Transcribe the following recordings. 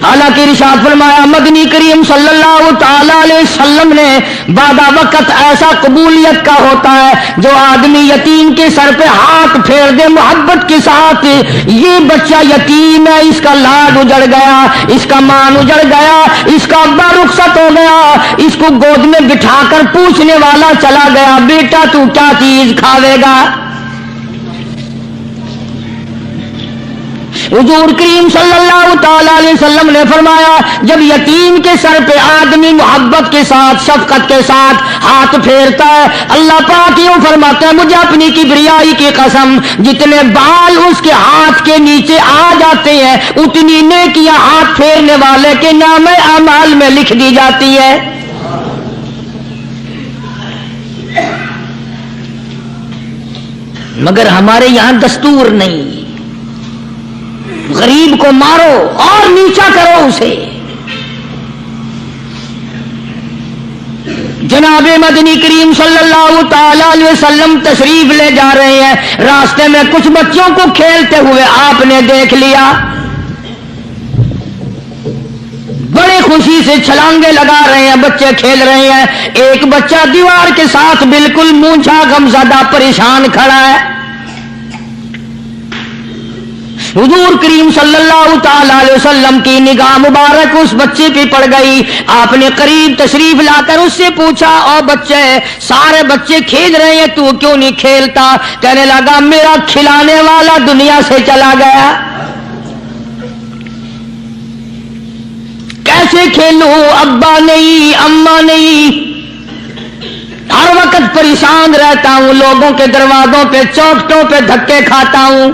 हालांकि इरशाद फरमाया मदनी करीम सल्लल्लाहु ताला अलैहि वसल्लम ने बादा वक्त ऐसा कबूलियत का होता है जो आदमी यतीम के सर पे हाथ फेर दे मोहब्बत के साथ, ये बच्चा यतीम है, इसका लाड उजड़ गया, इसका मान उजड़ गया, इसका अब्बा रुखसत हो गया, इसको गोद में बिठाकर पूछने वाला चला गया, बेटा तू क्या चीज खावेगा? हुजूर करीम सल्लल्लाहु ताला अलैहि वसल्लम ने फरमाया जब यतीम के सर पे आदमी मोहब्बत के साथ शफकत के साथ हाथ फेरता है, अल्लाह पाक यूं फरमाता है मुझे अपनी किबरियाई की कसम, जितने बाल उसके हाथ के नीचे आ जाते हैं उतनी नेकियां हाथ फेरने वाले के नामे अमाल में लिख दी जाती है। मगर हमारे यहां दस्तूर नहीं, गरीब को मारो और नीचा करो उसे। जनाबे मदनी करीम सल्लल्लाहु ताला अलैहि वसल्लम तशरीफ ले जा रहे हैं, रास्ते में कुछ बच्चों को खेलते हुए आपने देख लिया, बड़े खुशी से छलांगे लगा रहे हैं, बच्चे खेल रहे हैं। एक बच्चा दीवार के साथ बिल्कुल मूंछा गमज़दा परेशान खड़ा है। हुजूर करीम सल्लल्लाहु ताला अलैहि वसल्लम की निगाह मुबारक उस बच्चे पे पड़ गई। आपने करीब तशरीफ लाकर उससे पूछा, और बच्चे, सारे बच्चे खेल रहे हैं, तू क्यों नहीं खेलता? कहने लगा मेरा खिलाने वाला दुनिया से चला गया, कैसे खेलूं? अब्बा नहीं, अम्मा नहीं, हर वक्त परेशान रहता हूं, लोगों के दरवाजों पे चौखटों पे धक्के खाता हूं।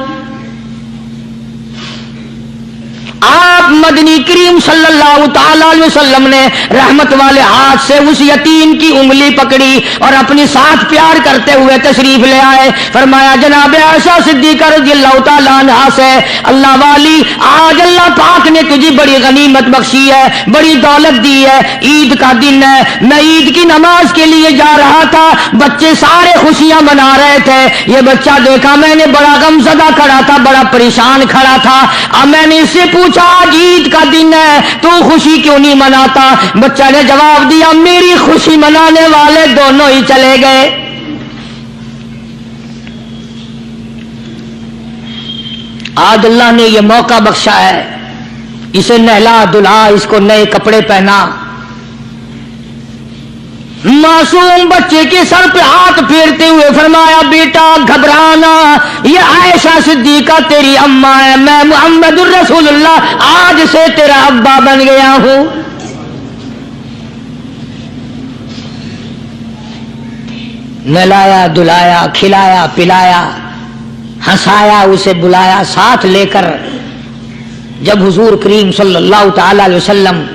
आप मदनी करीम सल्लल्लाहु ताला अलैहि वसल्लम ने रहमत वाले हाथ से उस यतीम की उंगली पकड़ी और अपने साथ प्यार करते हुए तशरीफ ले आए। फरमाया जनाबे आयशा सिद्दीका रज़ियल्लाहु ताला अन्हा से, अल्लाह वाली आज अल्लाह पाक ने तुझे बड़ी गनीमत बख्शी है, बड़ी दौलत दी है, ईद का दिन है, मैं ईद की नमाज के लिए जा रहा था, बच्चे सारे खुशियां मना रहे थे, ये बच्चा देखा मैंने बड़ा गमज़दा खड़ा था, बड़ा परेशान खड़ा था। अब मैंने इससे पूछा आज ईद का दिन है, तू खुशी क्यों नहीं मनाता? बच्चा ने जवाब दिया मेरी खुशी मनाने वाले दोनों ही चले गए। आज अल्लाह ने यह मौका बख्शा है, इसे नहला धुला, इसको नए कपड़े पहना। मासूम बच्चे के सर पे हाथ फेरते हुए फरमाया बेटा घबराना, ये आयशा सिद्दीका तेरी अम्मा है, मैं मुहम्मदुर रसूलुल्लाह आज से तेरा अब्बा बन गया हूं। नहलाया धुलाया, खिलाया पिलाया, हंसाया, उसे बुलाया, साथ लेकर जब हुजूर करीम सल्लल्लाहु ताला अलैहि वसल्लम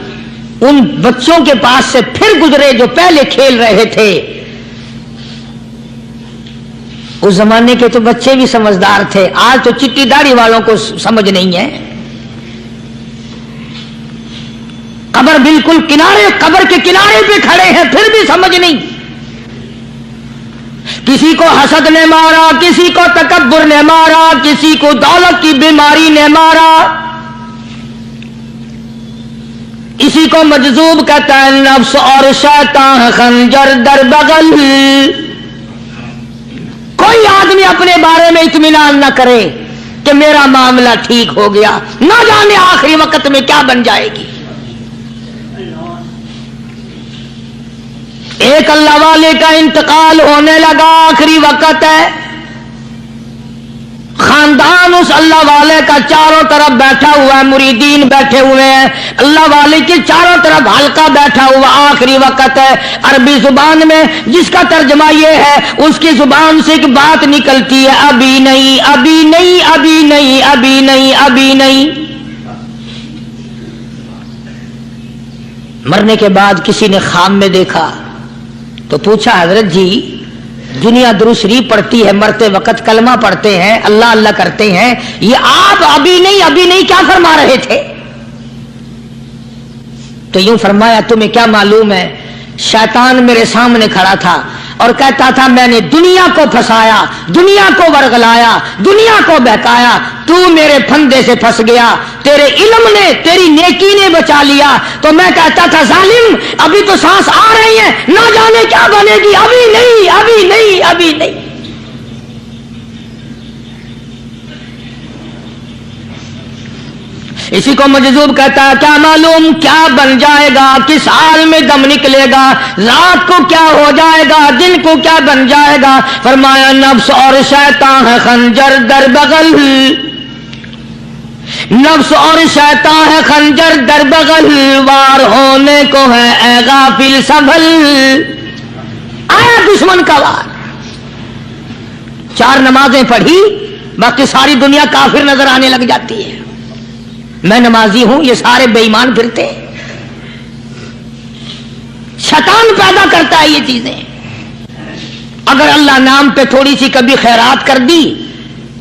उन बच्चों के पास से फिर गुजरे जो पहले खेल रहे थे। उस जमाने के तो बच्चे भी समझदार थे, आज तो चिट्टी दाढ़ी वालों को समझ नहीं है। कब्र बिल्कुल किनारे, कब्र के किनारे पे खड़े हैं, फिर भी समझ नहीं। किसी को हसद ने मारा, किसी को तकब्बुर ने मारा, किसी को दौलत की बीमारी ने मारा, इसी को मजजूब कहता है नफ्स और शैतान खंजर दर बगल। कोई आदमी अपने बारे में इत्मीनान न करे कि मेरा मामला ठीक हो गया, ना जाने आखिरी वक्त में क्या बन जाएगी। एक अल्लाह वाले का इंतकाल होने लगा, आखिरी वक्त है, खानदान उस अल्लाह वाले का चारों तरफ बैठा हुआ है, मुरीदीन बैठे हुए हैं, अल्लाह वाले के चारों तरफ हल्का बैठा हुआ, आखिरी वक्त है। अरबी जुबान में जिसका तर्जमा ये है, उसकी जुबान से एक बात निकलती है, अभी नहीं, अभी नहीं, अभी नहीं, अभी नहीं, अभी नहीं। मरने के बाद किसी ने ख्वाब में देखा तो पूछा हजरत जी दुनिया दुरूद शरीफ पढ़ती है, मरते वक्त कलमा पढ़ते हैं, अल्लाह अल्लाह करते हैं, ये आप अभी नहीं क्या फरमा रहे थे? तो यूं फरमाया तुम्हें क्या मालूम है, शैतान मेरे सामने खड़ा था, اور کہتا تھا میں نے دنیا کو پھنسایا, دنیا کو ورگلایا, دنیا کو بہکایا, تو میرے پھندے سے پھنس گیا, تیرے علم نے تیری نیکی نے بچا لیا. تو میں کہتا تھا ظالم ابھی تو سانس آ رہی ہے, نہ جانے کیا بنے گی, ابھی نہیں ابھی نہیں ابھی نہیں. اسی کو مجذوب کہتا ہے کیا معلوم کیا بن جائے گا, کس حال میں دم نکلے گا, رات کو کیا ہو جائے گا, دن کو کیا بن جائے گا. فرمایا نفس اور شیطان ہے خنجر در بغل, نفس اور شیطان ہے خنجر در بغل, وار ہونے کو ہے اے غافل سنبھل. آیا دشمن کا وار. 4 نمازیں پڑھی, باقی ساری دنیا کافر نظر آنے لگ جاتی ہے. میں نمازی ہوں, یہ سارے بے ایمان پھرتے ہیں. شیطان پیدا کرتا ہے یہ چیزیں. اگر اللہ نام پہ تھوڑی سی کبھی خیرات کر دی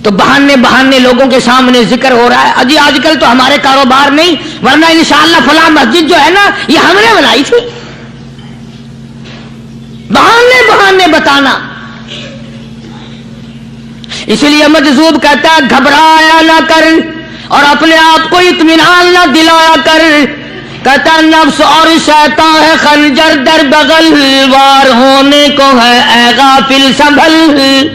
تو بہانے بہانے لوگوں کے سامنے ذکر ہو رہا ہے, اجی آج کل تو ہمارے کاروبار نہیں, ورنہ انشاءاللہ فلاں مسجد جو ہے نا یہ ہم نے بنائی تھی. بہانے بہانے بتانا. اس لیے مجذوب کہتا ہے گھبرایا نہ کر اور اپنے آپ کو اطمینان نہ دلایا کر. کہتا نفس اور شیطان ہے خنجر در بغل, وار ہونے کو ہے اے غافل سنبھل.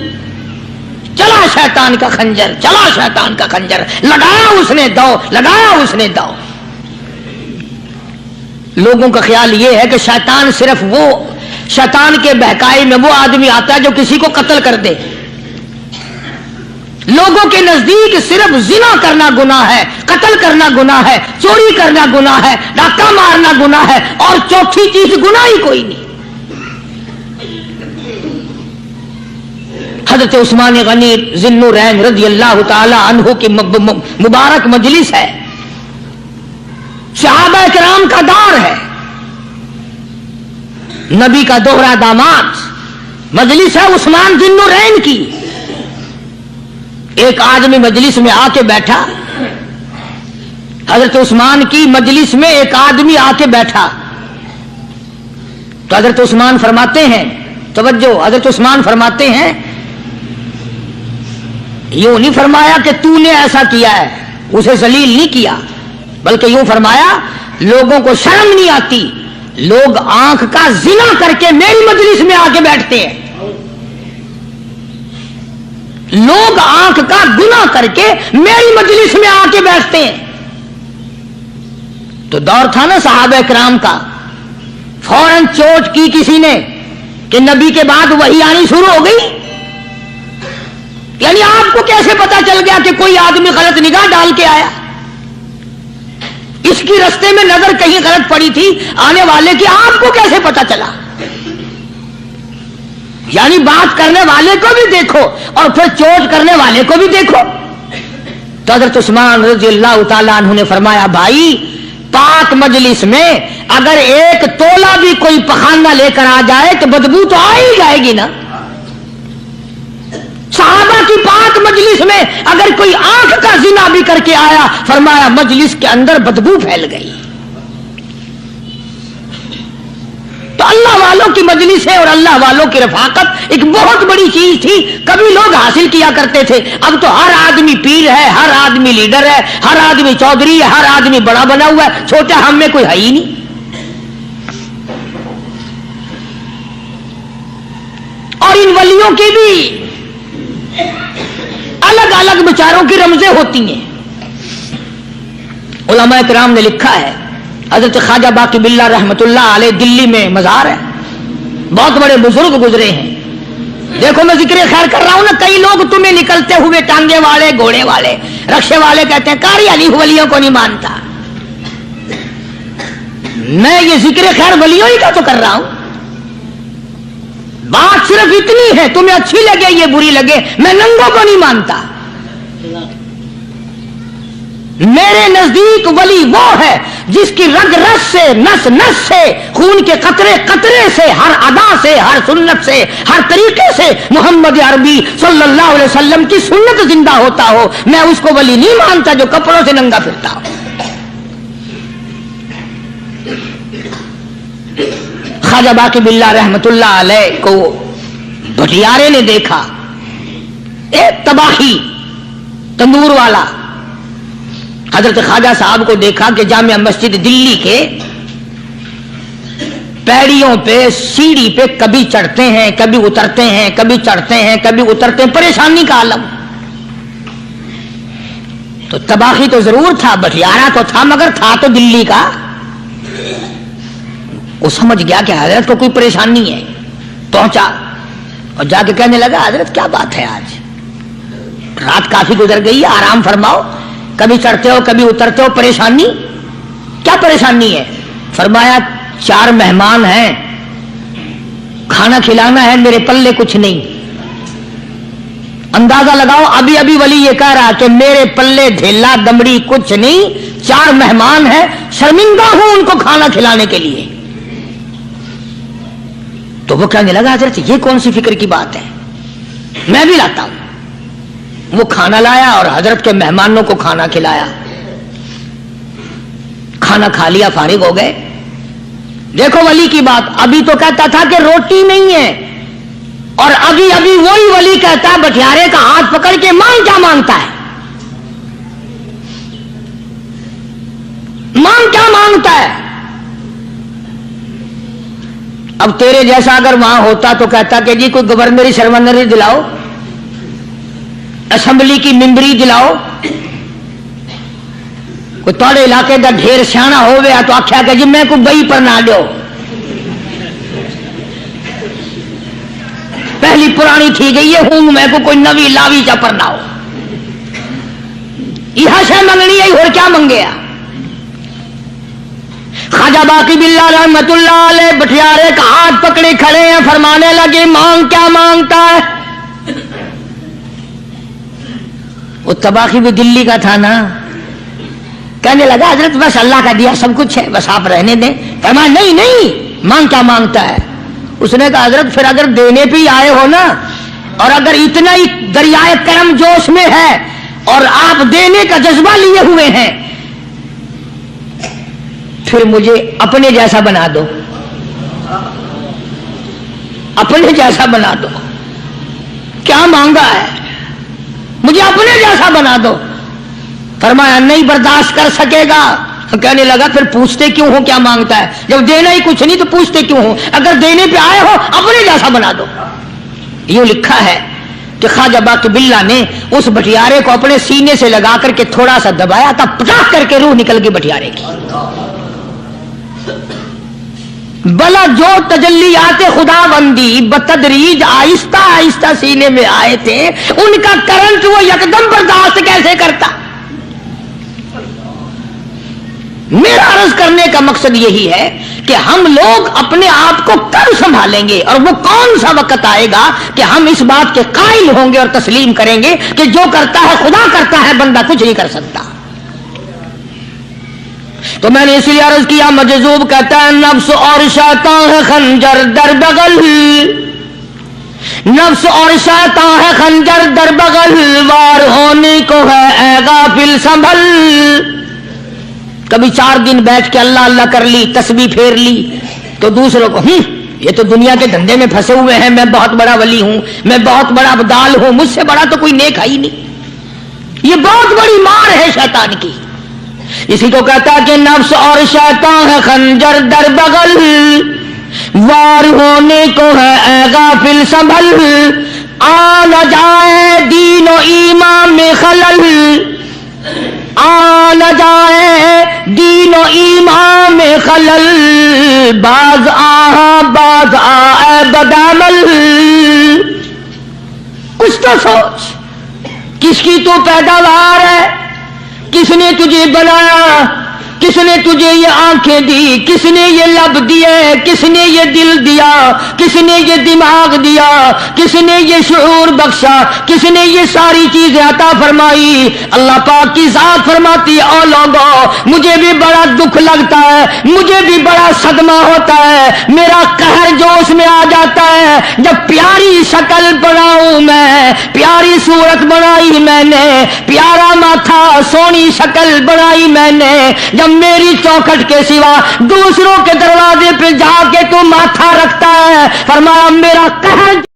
چلا شیطان کا خنجر, چلا شیطان کا خنجر, لگایا اس نے دو, لگایا اس نے دو. لوگوں کا خیال یہ ہے کہ شیطان صرف وہ, شیطان کے بہکائی میں وہ آدمی آتا ہے جو کسی کو قتل کر دے. لوگوں کے نزدیک صرف زنا کرنا گناہ ہے, قتل کرنا گناہ ہے, چوری کرنا گناہ ہے, ڈاکہ مارنا گناہ ہے, اور چوتھی چیز گناہ ہی کوئی نہیں. حضرت عثمان غنی ذی النورین رضی اللہ تعالی عنہ کی مبارک مجلس ہے, صحابہ کرام کا دور ہے, نبی کا دوہرا داماد, مجلس ہے عثمان ذی النورین کی. ایک آدمی مجلس میں آ کے بیٹھا, حضرت عثمان کی مجلس میں ایک آدمی آ کے بیٹھا تو حضرت عثمان فرماتے ہیں, توجہ, حضرت عثمان فرماتے ہیں, یوں نہیں فرمایا کہ تو نے ایسا کیا ہے, اسے ذلیل نہیں کیا, بلکہ یوں فرمایا لوگوں کو شرم نہیں آتی, لوگ آنکھ کا زنا کر کے میری مجلس میں آ کے بیٹھتے ہیں, لوگ آنکھ کا گناہ کر کے میری مجلس میں آ کے بیٹھتے ہیں. تو دور تھا نا صحابہ کرام کا, فوراً چوٹ کی کسی نے کہ نبی کے بعد وحی آنی شروع ہو گئی. یعنی آپ کو کیسے پتا چل گیا کہ کوئی آدمی غلط نگاہ ڈال کے آیا؟ اس کی رستے میں نظر کہیں غلط پڑی تھی آنے والے کی, آپ کو کیسے پتا چلا؟ یعنی بات کرنے والے کو بھی دیکھو اور پھر چوٹ کرنے والے کو بھی دیکھو. تو حضرت عثمان رضی اللہ تعالیٰ عنہ نے فرمایا بھائی پاک مجلس میں اگر ایک تولا بھی کوئی پخانہ لے کر آ جائے تو بدبو تو آ ہی جائے گی نا. صحابہ کی پاک مجلس میں اگر کوئی آنکھ کا زنا بھی کر کے آیا, فرمایا مجلس کے اندر بدبو پھیل گئی. تو اللہ والوں کی مجلس ہے اور اللہ والوں کی رفاقت ایک بہت بڑی چیز تھی, کبھی لوگ حاصل کیا کرتے تھے. اب تو ہر آدمی پیر ہے, ہر آدمی لیڈر ہے, ہر آدمی چودھری ہے, ہر آدمی بڑا بنا ہوا ہے, چھوٹا ہم میں کوئی ہے ہی نہیں. اور ان ولیوں کی بھی الگ الگ بیچاروں کی رمزیں ہوتی ہیں. علماء کرام نے لکھا ہے, حضرت خواجہ باقی باللہ رحمت اللہ علیہ دلی میں مزار ہے, بہت بڑے بزرگ گزرے ہیں. دیکھو میں ذکر خیر کر رہا ہوں نا, کئی لوگ تمہیں نکلتے ہوئے ٹانگے والے, گھوڑے والے, رکشے والے کہتے ہیں قاری علی ولیوں کو نہیں مانتا. میں یہ ذکر خیر ولیوں ہی کا تو کر رہا ہوں. بات صرف اتنی ہے, تمہیں اچھی لگے یہ بری لگے, میں ننگوں کو نہیں مانتا. میرے نزدیک ولی وہ ہے جس کی رگ رس سے, نس نس سے, خون کے قطرے قطرے سے, ہر ادا سے, ہر سنت سے, ہر طریقے سے محمد عربی صلی اللہ علیہ وسلم کی سنت زندہ ہوتا ہو. میں اس کو ولی نہیں مانتا جو کپڑوں سے ننگا پھرتا ہو. خواجہ باقی باللہ رحمت اللہ علیہ کو भटियारे ने देखा एक तबाही तंदूर वाला। हजरत ख्वाजा साहब को देखा कि जामिया मस्जिद दिल्ली के पैड़ियों पे सीढ़ी पे कभी चढ़ते हैं कभी उतरते हैं, कभी चढ़ते हैं कभी उतरते हैं, परेशानी का आलम। तो तबाही तो जरूर था, भटियारा तो था, मगर था तो दिल्ली का। वो समझ गया कि हजरत को कोई परेशानी है। पहुंचा और जाके कहने लगा, हजरत क्या बात है, आज रात काफी गुजर गई है, आराम फरमाओ, कभी चढ़ते हो कभी उतरते हो, परेशानी क्या परेशानी है? फरमाया 4 मेहमान हैं, खाना खिलाना है, मेरे पल्ले कुछ नहीं। अंदाजा लगाओ, अभी अभी वली ये कह रहा कि मेरे पल्ले ढेला दमड़ी कुछ नहीं, 4 मेहमान हैं, शर्मिंदा हूं उनको खाना खिलाने के लिए। तो वो कहने लगा, हजरत ये कौन सी फिक्र की बात है, मैं भी लाता हूं। वो खाना लाया और हजरत के मेहमानों को खाना खिलाया। खाना खा लिया, फारिग हो गए। देखो वली की बात, अभी तो कहता था कि रोटी नहीं है, और अभी अभी वही वली कहता है भटियारे का हाथ पकड़ के, मांग क्या मांगता है, मांग क्या मांगता है। अब तेरे जैसा अगर वहां होता तो कहता कि जी कोई गवर्नरी सरवनरी दिलाओ, असेंबली की मेंबरी दिलाओ। कोई तोड़े इलाके का ढेर सियाना हो गया तो आख्या कि जी मैं को बई पर ना दो, पहली पुरानी थी गई है हूं, मैं को कोई नवी लावी चा पर ना हो। यह से मंगनी है, और क्या मंगेया। ख्वाजा बाकी बिल्ला रहमतुल्लाह अलैह भटियारे का हाथ पकड़े खड़े हैं, फरमाने लगे, मांग क्या मांगता है। वो तबाही भी दिल्ली का था ना। कहने लगा, हजरत बस अल्लाह का दिया सब कुछ है, बस आप रहने दें। फरमाया, नहीं नहीं, मांग क्या मांगता है। उसने कहा, हजरत फिर अगर देने पे ही आए हो ना, और अगर इतना ही दरियाए करम जोश में है और आप देने का जज्बा लिए हुए हैं, फिर मुझे अपने जैसा बना दो, अपने जैसा बना दो। क्या मांगा है, मुझे अपने जैसा बना दो। फरमाया, नहीं बर्दाश्त कर सकेगा। कहने लगा, फिर पूछते क्यों हो क्या मांगता है, जब देना ही कुछ नहीं तो पूछते क्यों हो। अगर देने पे आए हो अपने जैसा बना दो। यूं लिखा है कि ख्वाजा बाकी बिल्ला ने उस भटियारे को अपने सीने से लगा करके थोड़ा सा दबाया, तब पटाख करके रूह निकल गई भटियारे की। बला जो तजल्लियाते खुदाबंदी बतदरीज आहिस्ता आहिस्ता सीने में आए थे, उनका करंट वो यकदम बर्दाश्त कैसे करता। मेरा अर्ज करने का मकसद यही है कि हम लोग अपने आप को कब संभालेंगे, और वो कौन सा वक्त आएगा कि हम इस बात के कायल होंगे और तस्लीम करेंगे कि जो करता है खुदा करता है, बंदा कुछ नहीं कर सकता। तो मैंने इसलिए अर्ज किया, मजजूब कहता है, नफ्स और शैतान है खंजर दर बगल, नफ्स और शैतान है खंजर दर बगल, वार होने को है ऐ गाफिल संभल। कभी 4 दिन बैठ के अल्लाह अल्लाह कर ली, तस्बीह फेर ली, तो दूसरों को ये तो दुनिया के धंधे में फंसे हुए हैं, मैं बहुत बड़ा वली हूं, मैं बहुत बड़ा अब्दाल हूं, मुझसे बड़ा तो कोई नेक है ही नहीं। ये बहुत बड़ी मार है शैतान की। इसी को कहता है कि नफ्स और शैतान है खंजर दर बगल, वार होने को है ऐ गाफिल संभल। आ न जाए दीनो ईमान में खलल, आ न जाए दीनो ईमान में खलल, बाज आ बदामल। कुछ तो सोच, किसकी तो पैदावार है, किसने तुझे बनाया, किसने तुझे ये आंखें दी, किसने ये लब दिए, किसने ये दिल दिया, किसने ये दिमाग दिया, किसने ये शऊर बख्शा, किसने ये सारी चीजें अता फरमाई। अल्लाह पाक की जात फरमाती है, ओ लोगों मुझे भी बड़ा दुख लगता है, मुझे भी बड़ा सदमा होता है, मेरा कहर जोश में आ जाता है जब प्यारी शक्ल बनाऊं मैं, प्यारी सूरत बनाई मैंने, प्यारा माथा सोनी शक्ल बनाई मैंने, जब मेरी चौखट के सिवा दूसरों के दरवाजे पे जाके तू माथा रखता है। फरमाया, मेरा कहर